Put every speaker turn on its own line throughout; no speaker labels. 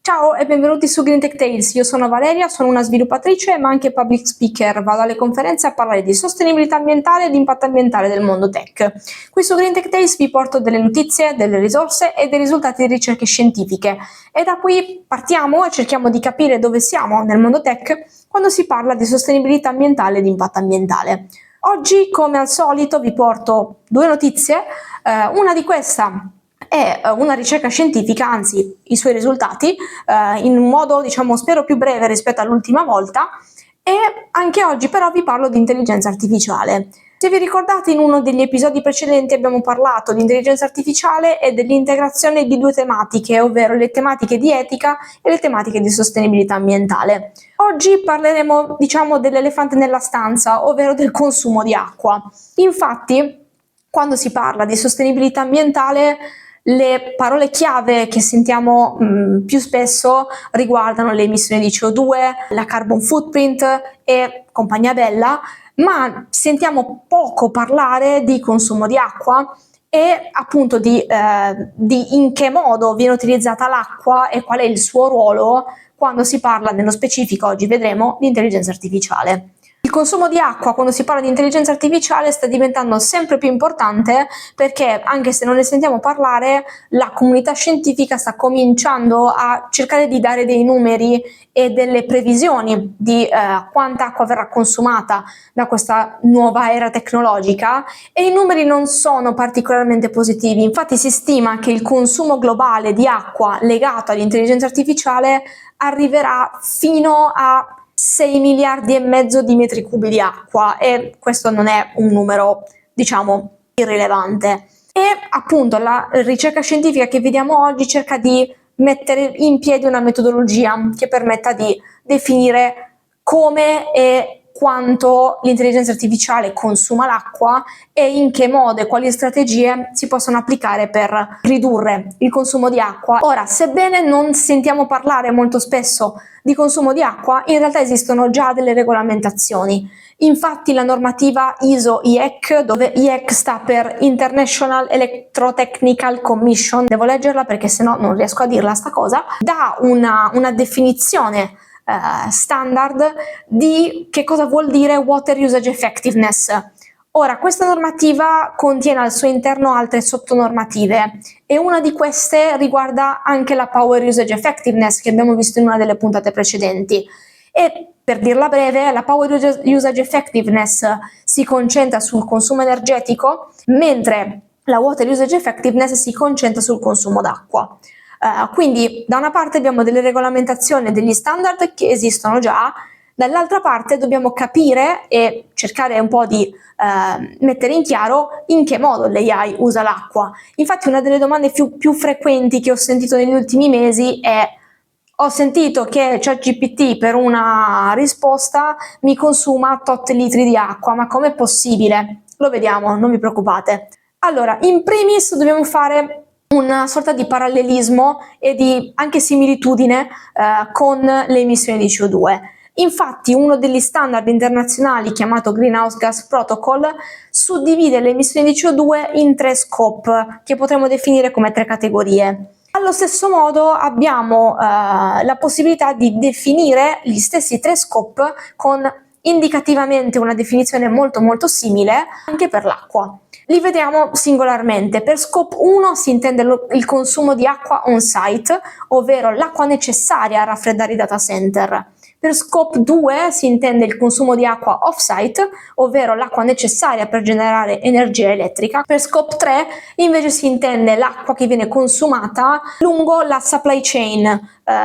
Ciao e benvenuti su Green Tech Tales, io sono Valeria, sono una sviluppatrice ma anche public speaker, vado alle conferenze a parlare di sostenibilità ambientale e di impatto ambientale del mondo tech. Qui su Green Tech Tales vi porto delle notizie, delle risorse e dei risultati di ricerche scientifiche e da qui partiamo e cerchiamo di capire dove siamo nel mondo tech quando si parla di sostenibilità ambientale e di impatto ambientale. Oggi, come al solito, vi porto due notizie, una di questa è una ricerca scientifica, anzi i suoi risultati, in un modo spero più breve rispetto all'ultima volta, e anche oggi però vi parlo di intelligenza artificiale. Se vi ricordate, in uno degli episodi precedenti abbiamo parlato di intelligenza artificiale e dell'integrazione di due tematiche, ovvero le tematiche di etica e le tematiche di sostenibilità ambientale. Oggi parleremo dell'elefante nella stanza, ovvero del consumo di acqua. Infatti, quando si parla di sostenibilità ambientale, le parole chiave che sentiamo più spesso riguardano le emissioni di CO2, la carbon footprint e compagnia bella, ma sentiamo poco parlare di consumo di acqua e appunto di in che modo viene utilizzata l'acqua e qual è il suo ruolo quando si parla, nello specifico oggi vedremo, di intelligenza artificiale. Il consumo di acqua, quando si parla di intelligenza artificiale, sta diventando sempre più importante perché, anche se non ne sentiamo parlare, la comunità scientifica sta cominciando a cercare di dare dei numeri e delle previsioni di quanta acqua verrà consumata da questa nuova era tecnologica, e i numeri non sono particolarmente positivi. Infatti si stima che il consumo globale di acqua legato all'intelligenza artificiale arriverà fino a 6 miliardi e mezzo di metri cubi di acqua, e questo non è un numero, irrilevante. E appunto la ricerca scientifica che vediamo oggi cerca di mettere in piedi una metodologia che permetta di definire come e quanto l'intelligenza artificiale consuma l'acqua e in che modo e quali strategie si possono applicare per ridurre il consumo di acqua. Ora, sebbene non sentiamo parlare molto spesso di consumo di acqua, in realtà esistono già delle regolamentazioni. Infatti la normativa ISO-IEC, dove IEC sta per International Electrotechnical Commission, devo leggerla perché sennò non riesco a dirla sta cosa, dà una definizione standard di che cosa vuol dire Water Usage Effectiveness. Ora, questa normativa contiene al suo interno altre sottonormative e una di queste riguarda anche la Power Usage Effectiveness che abbiamo visto in una delle puntate precedenti. E per dirla breve, la Power Usage Effectiveness si concentra sul consumo energetico, mentre la Water Usage Effectiveness si concentra sul consumo d'acqua. Quindi da una parte abbiamo delle regolamentazioni e degli standard che esistono già, dall'altra parte dobbiamo capire e cercare un po' di mettere in chiaro in che modo l'AI usa l'acqua. Infatti una delle domande più frequenti che ho sentito negli ultimi mesi è: ho sentito che ChatGPT per una risposta mi consuma tot litri di acqua, ma com'è possibile? Lo vediamo, non vi preoccupate. Allora, in primis dobbiamo fare una sorta di parallelismo e di anche similitudine con le emissioni di CO2. Infatti uno degli standard internazionali chiamato Greenhouse Gas Protocol suddivide le emissioni di CO2 in 3 scope che potremmo definire come 3 categorie. Allo stesso modo abbiamo la possibilità di definire gli stessi 3 scope con indicativamente una definizione molto simile anche per l'acqua. Li vediamo singolarmente. Per scope 1 si intende il consumo di acqua on-site, ovvero l'acqua necessaria a raffreddare i data center. Per scope 2 si intende il consumo di acqua off-site, ovvero l'acqua necessaria per generare energia elettrica. Per scope 3 invece si intende l'acqua che viene consumata lungo la supply chain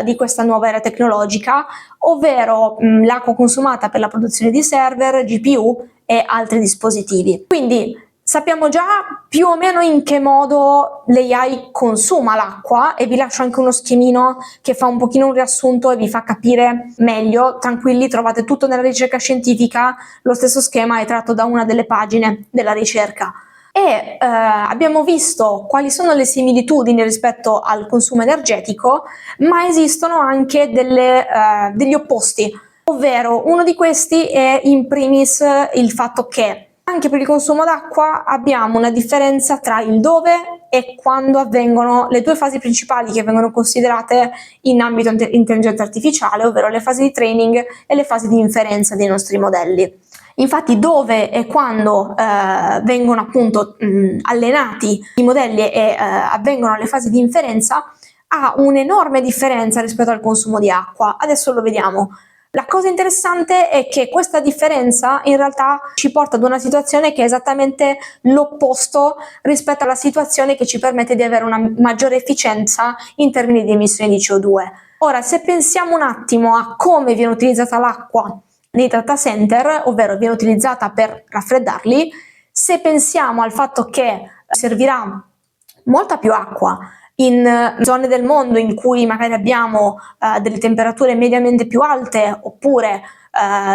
di questa nuova era tecnologica, ovvero l'acqua consumata per la produzione di server, GPU e altri dispositivi. Quindi sappiamo già più o meno in che modo l'AI consuma l'acqua e vi lascio anche uno schemino che fa un pochino un riassunto e vi fa capire meglio. Tranquilli, trovate tutto nella ricerca scientifica, lo stesso schema è tratto da una delle pagine della ricerca. E abbiamo visto quali sono le similitudini rispetto al consumo energetico, ma esistono anche degli opposti, ovvero uno di questi è in primis il fatto che Anche per il consumo d'acqua abbiamo una differenza tra il dove e quando avvengono le due fasi principali che vengono considerate in ambito intelligenza artificiale, ovvero le fasi di training e le fasi di inferenza dei nostri modelli. Infatti dove e quando vengono appunto allenati i modelli e avvengono le fasi di inferenza ha un'enorme differenza rispetto al consumo di acqua. Adesso lo vediamo. La cosa interessante è che questa differenza in realtà ci porta ad una situazione che è esattamente l'opposto rispetto alla situazione che ci permette di avere una maggiore efficienza in termini di emissioni di CO2. Ora, se pensiamo un attimo a come viene utilizzata l'acqua nei data center, ovvero viene utilizzata per raffreddarli, se pensiamo al fatto che servirà molta più acqua in zone del mondo in cui magari abbiamo delle temperature mediamente più alte, oppure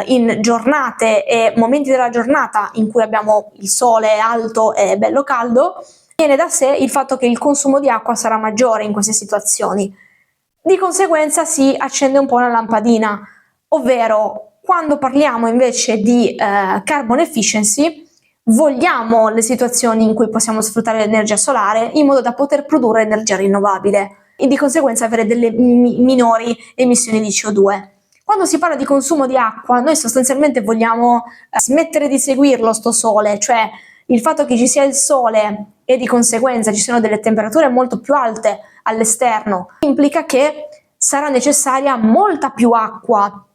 in giornate e momenti della giornata in cui abbiamo il sole alto e bello caldo, viene da sé il fatto che il consumo di acqua sarà maggiore in queste situazioni. Di conseguenza si accende un po' una lampadina, ovvero quando parliamo invece di carbon efficiency vogliamo le situazioni in cui possiamo sfruttare l'energia solare in modo da poter produrre energia rinnovabile e di conseguenza avere delle minori emissioni di CO2. Quando si parla di consumo di acqua, noi sostanzialmente vogliamo smettere di seguirlo sto sole, cioè il fatto che ci sia il sole e di conseguenza ci siano delle temperature molto più alte all'esterno implica che sarà necessaria molta più acqua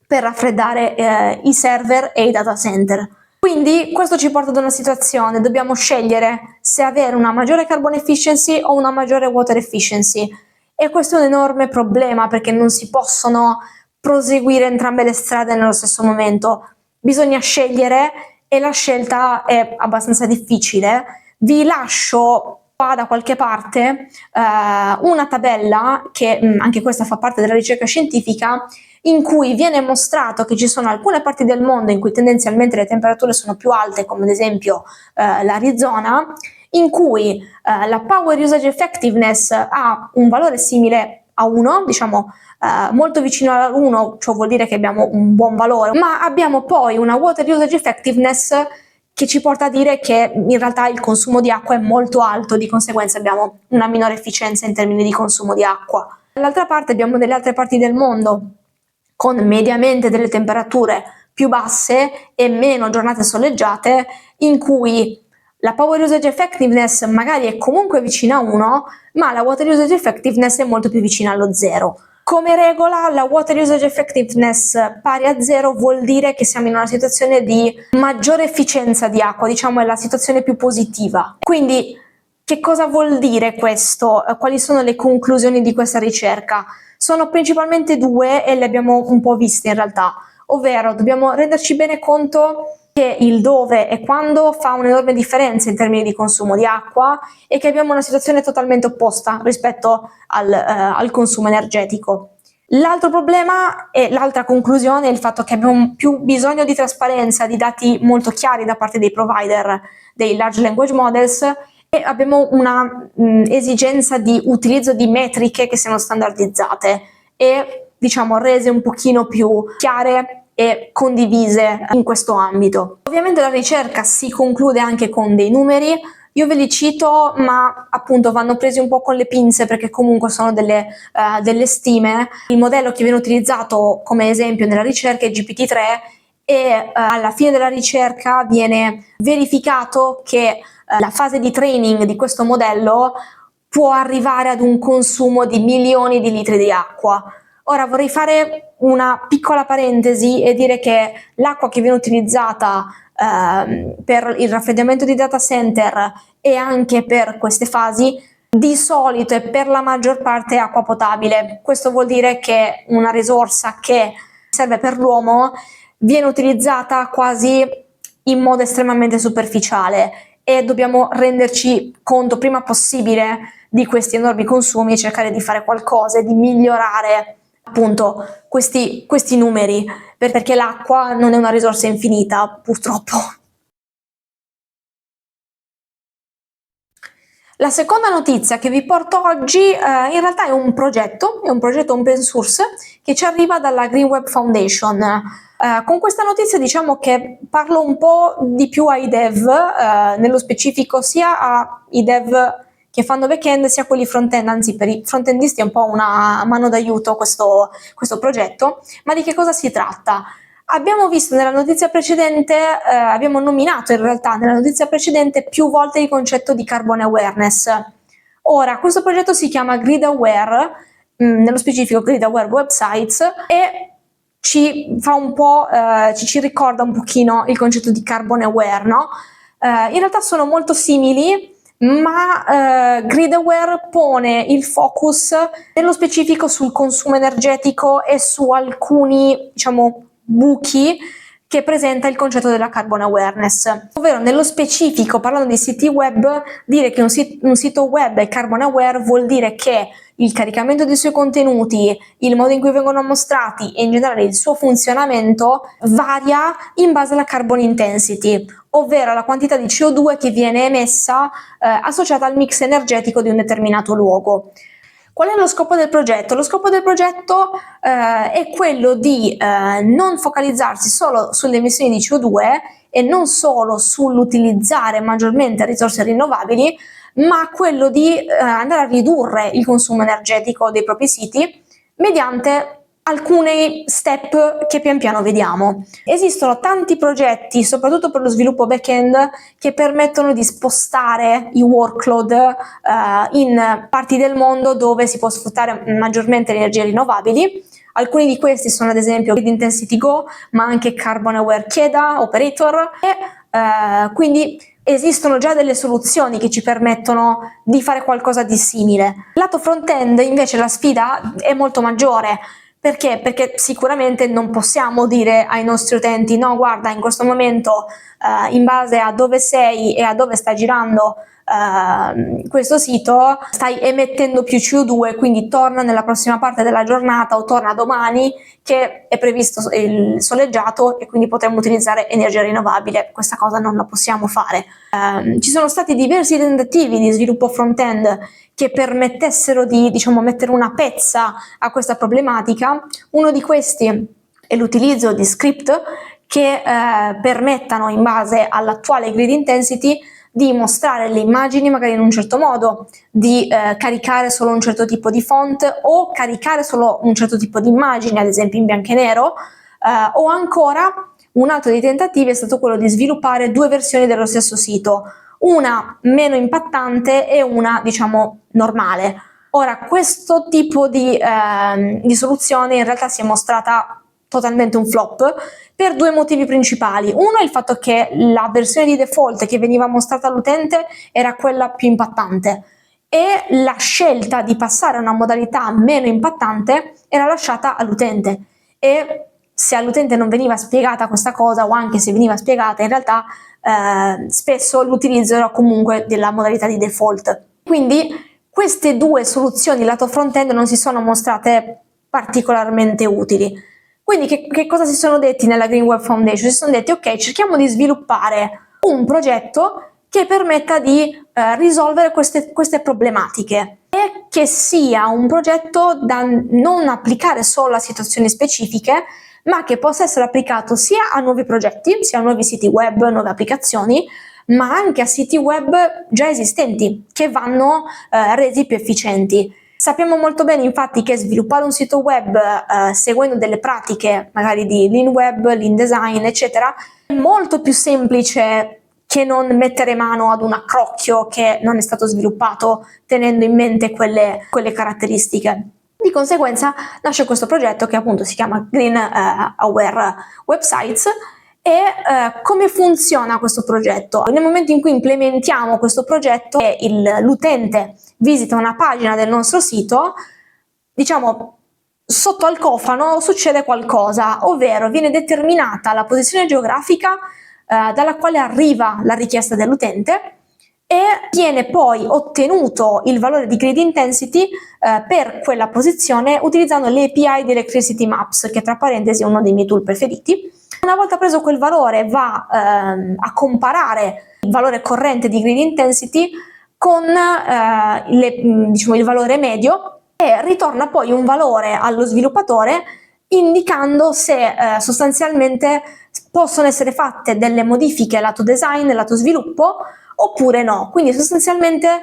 per raffreddare i server e i data center. Quindi questo ci porta ad una situazione, dobbiamo scegliere se avere una maggiore carbon efficiency o una maggiore water efficiency, e questo è un enorme problema perché non si possono proseguire entrambe le strade nello stesso momento, bisogna scegliere e la scelta è abbastanza difficile. Vi lascio qua da qualche parte una tabella che anche questa fa parte della ricerca scientifica, in cui viene mostrato che ci sono alcune parti del mondo in cui tendenzialmente le temperature sono più alte, come ad esempio l'Arizona, in cui la Power Usage Effectiveness ha un valore simile a 1, diciamo molto vicino all'1, ciò vuol dire che abbiamo un buon valore, ma abbiamo poi una Water Usage Effectiveness che ci porta a dire che in realtà il consumo di acqua è molto alto, di conseguenza abbiamo una minore efficienza in termini di consumo di acqua. Dall'altra parte abbiamo delle altre parti del mondo con mediamente delle temperature più basse e meno giornate soleggiate, in cui la Power Usage Effectiveness magari è comunque vicina a 1, ma la Water Usage Effectiveness è molto più vicina allo 0. Come regola, la Water Usage Effectiveness pari a 0 vuol dire che siamo in una situazione di maggiore efficienza di acqua, diciamo è la situazione più positiva. Quindi che cosa vuol dire questo? Quali sono le conclusioni di questa ricerca? Sono principalmente due e le abbiamo un po' viste in realtà, ovvero dobbiamo renderci bene conto che il dove e quando fa un'enorme differenza in termini di consumo di acqua e che abbiamo una situazione totalmente opposta rispetto al consumo energetico. L'altro problema e l'altra conclusione è il fatto che abbiamo più bisogno di trasparenza, di dati molto chiari da parte dei provider dei large language models, e abbiamo una esigenza di utilizzo di metriche che siano standardizzate e diciamo rese un pochino più chiare e condivise in questo ambito. Ovviamente la ricerca si conclude anche con dei numeri, io ve li cito ma appunto vanno presi un po' con le pinze perché comunque sono delle stime. Il modello che viene utilizzato come esempio nella ricerca è GPT-3 e alla fine della ricerca viene verificato che la fase di training di questo modello può arrivare ad un consumo di milioni di litri di acqua. Ora vorrei fare una piccola parentesi e dire che l'acqua che viene utilizzata per il raffreddamento di data center e anche per queste fasi di solito e per la maggior parte è acqua potabile. Questo vuol dire che una risorsa che serve per l'uomo viene utilizzata quasi in modo estremamente superficiale e dobbiamo renderci conto prima possibile di questi enormi consumi e cercare di fare qualcosa e di migliorare appunto questi numeri, perché l'acqua non è una risorsa infinita, purtroppo. La seconda notizia che vi porto oggi in realtà è un progetto open source che ci arriva dalla Green Web Foundation. Con questa notizia diciamo che parlo un po' di più ai dev, nello specifico sia ai dev che fanno backend sia quelli front-end, anzi per i front-endisti è un po' una mano d'aiuto questo progetto. Ma di che cosa si tratta? Abbiamo visto nella notizia precedente, abbiamo nominato in realtà nella notizia precedente più volte il concetto di carbon awareness. Ora, questo progetto si chiama Grid Aware, nello specifico Grid Aware Websites, e ci fa un po', ci ricorda un pochino il concetto di carbon aware, no? In realtà sono molto simili, ma Grid Aware pone il focus nello specifico sul consumo energetico e su alcuni, diciamo, buchi che presenta il concetto della carbon awareness, ovvero nello specifico, parlando di siti web, dire che un sito web è carbon aware vuol dire che il caricamento dei suoi contenuti, il modo in cui vengono mostrati e in generale il suo funzionamento varia in base alla carbon intensity, ovvero la quantità di CO2 che viene emessa associata al mix energetico di un determinato luogo. Qual è lo scopo del progetto? Lo scopo del progetto è quello di non focalizzarsi solo sulle emissioni di CO2 e non solo sull'utilizzare maggiormente risorse rinnovabili, ma quello di andare a ridurre il consumo energetico dei propri siti mediante alcuni step che pian piano vediamo. Esistono tanti progetti, soprattutto per lo sviluppo back-end, che permettono di spostare i workload in parti del mondo dove si può sfruttare maggiormente le energie rinnovabili. Alcuni di questi sono ad esempio Grid Intensity Go, ma anche Carbon Aware Chieda, Operator, e quindi esistono già delle soluzioni che ci permettono di fare qualcosa di simile. Lato front-end invece la sfida è molto maggiore. Perché? Perché sicuramente non possiamo dire ai nostri utenti no, guarda, in questo momento in base a dove sei e a dove sta girando questo sito stai emettendo più CO2, quindi torna nella prossima parte della giornata o torna domani che è previsto il soleggiato e quindi potremo utilizzare energia rinnovabile. Questa cosa non la possiamo fare. Ci sono stati diversi tentativi di sviluppo front-end che permettessero di, diciamo, mettere una pezza a questa problematica. Uno di questi è l'utilizzo di script che permettano, in base all'attuale grid intensity, di mostrare le immagini magari in un certo modo, di caricare solo un certo tipo di font o caricare solo un certo tipo di immagini, ad esempio in bianco e nero, o ancora un altro dei tentativi è stato quello di sviluppare due versioni dello stesso sito, una meno impattante e una, diciamo, normale. Ora, questo tipo di soluzione in realtà si è mostrata totalmente un flop per due motivi principali. Uno è il fatto che la versione di default che veniva mostrata all'utente era quella più impattante e la scelta di passare a una modalità meno impattante era lasciata all'utente, e se all'utente non veniva spiegata questa cosa, o anche se veniva spiegata, in realtà spesso l'utilizzo era comunque della modalità di default. Quindi queste due soluzioni lato front-end non si sono mostrate particolarmente utili. Quindi che cosa si sono detti nella Green Web Foundation? Si sono detti ok, cerchiamo di sviluppare un progetto che permetta di risolvere queste problematiche e che sia un progetto da non applicare solo a situazioni specifiche, ma che possa essere applicato sia a nuovi progetti, sia a nuovi siti web, nuove applicazioni, ma anche a siti web già esistenti che vanno resi più efficienti. Sappiamo molto bene infatti che sviluppare un sito web seguendo delle pratiche magari di Lean Web, Lean Design, eccetera, è molto più semplice che non mettere mano ad un accrocchio che non è stato sviluppato tenendo in mente quelle caratteristiche. Di conseguenza nasce questo progetto che appunto si chiama Green Aware Websites. E come funziona questo progetto? Nel momento in cui implementiamo questo progetto e l'utente visita una pagina del nostro sito, diciamo sotto al cofano succede qualcosa, ovvero viene determinata la posizione geografica dalla quale arriva la richiesta dell'utente e viene poi ottenuto il valore di grid intensity per quella posizione utilizzando le API di Electricity Maps, che tra parentesi è uno dei miei tool preferiti. Una volta preso quel valore va a comparare il valore corrente di grid intensity con diciamo, il valore medio, e ritorna poi un valore allo sviluppatore indicando se sostanzialmente possono essere fatte delle modifiche lato design, lato sviluppo, oppure no. Quindi sostanzialmente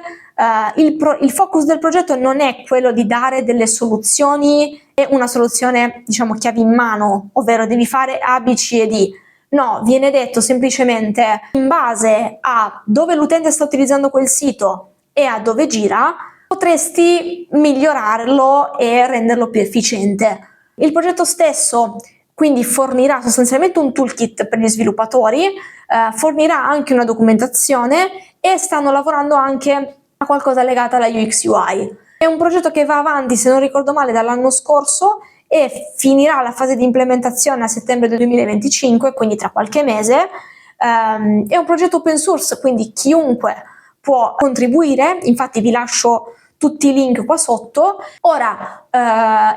il focus del progetto non è quello di dare delle soluzioni e una soluzione, diciamo, chiave in mano, ovvero devi fare A, B, C e D. No, viene detto semplicemente in base a dove l'utente sta utilizzando quel sito e a dove gira, potresti migliorarlo e renderlo più efficiente. Il progetto stesso quindi fornirà sostanzialmente un toolkit per gli sviluppatori, fornirà anche una documentazione e stanno lavorando anche a qualcosa legata alla UX UI. È un progetto che va avanti, se non ricordo male, dall'anno scorso e finirà la fase di implementazione a settembre del 2025, quindi tra qualche mese. È un progetto open source, quindi chiunque può contribuire, infatti vi lascio tutti i link qua sotto. Ora,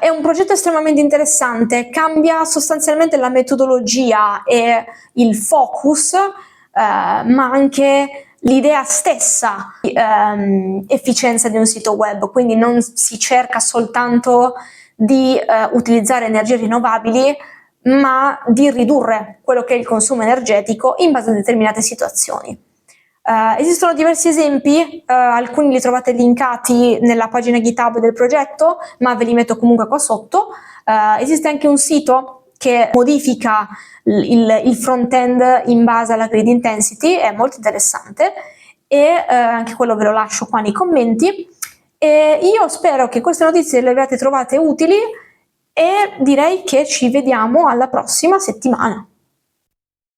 è un progetto estremamente interessante, cambia sostanzialmente la metodologia e il focus, ma anche l'idea stessa di efficienza di un sito web, quindi non si cerca soltanto di utilizzare energie rinnovabili, ma di ridurre quello che è il consumo energetico in base a determinate situazioni. Esistono diversi esempi, alcuni li trovate linkati nella pagina GitHub del progetto, ma ve li metto comunque qua sotto. Esiste anche un sito che modifica il front-end in base alla grid intensity, è molto interessante, e anche quello ve lo lascio qua nei commenti. E io spero che queste notizie le abbiate trovate utili e direi che ci vediamo alla prossima settimana.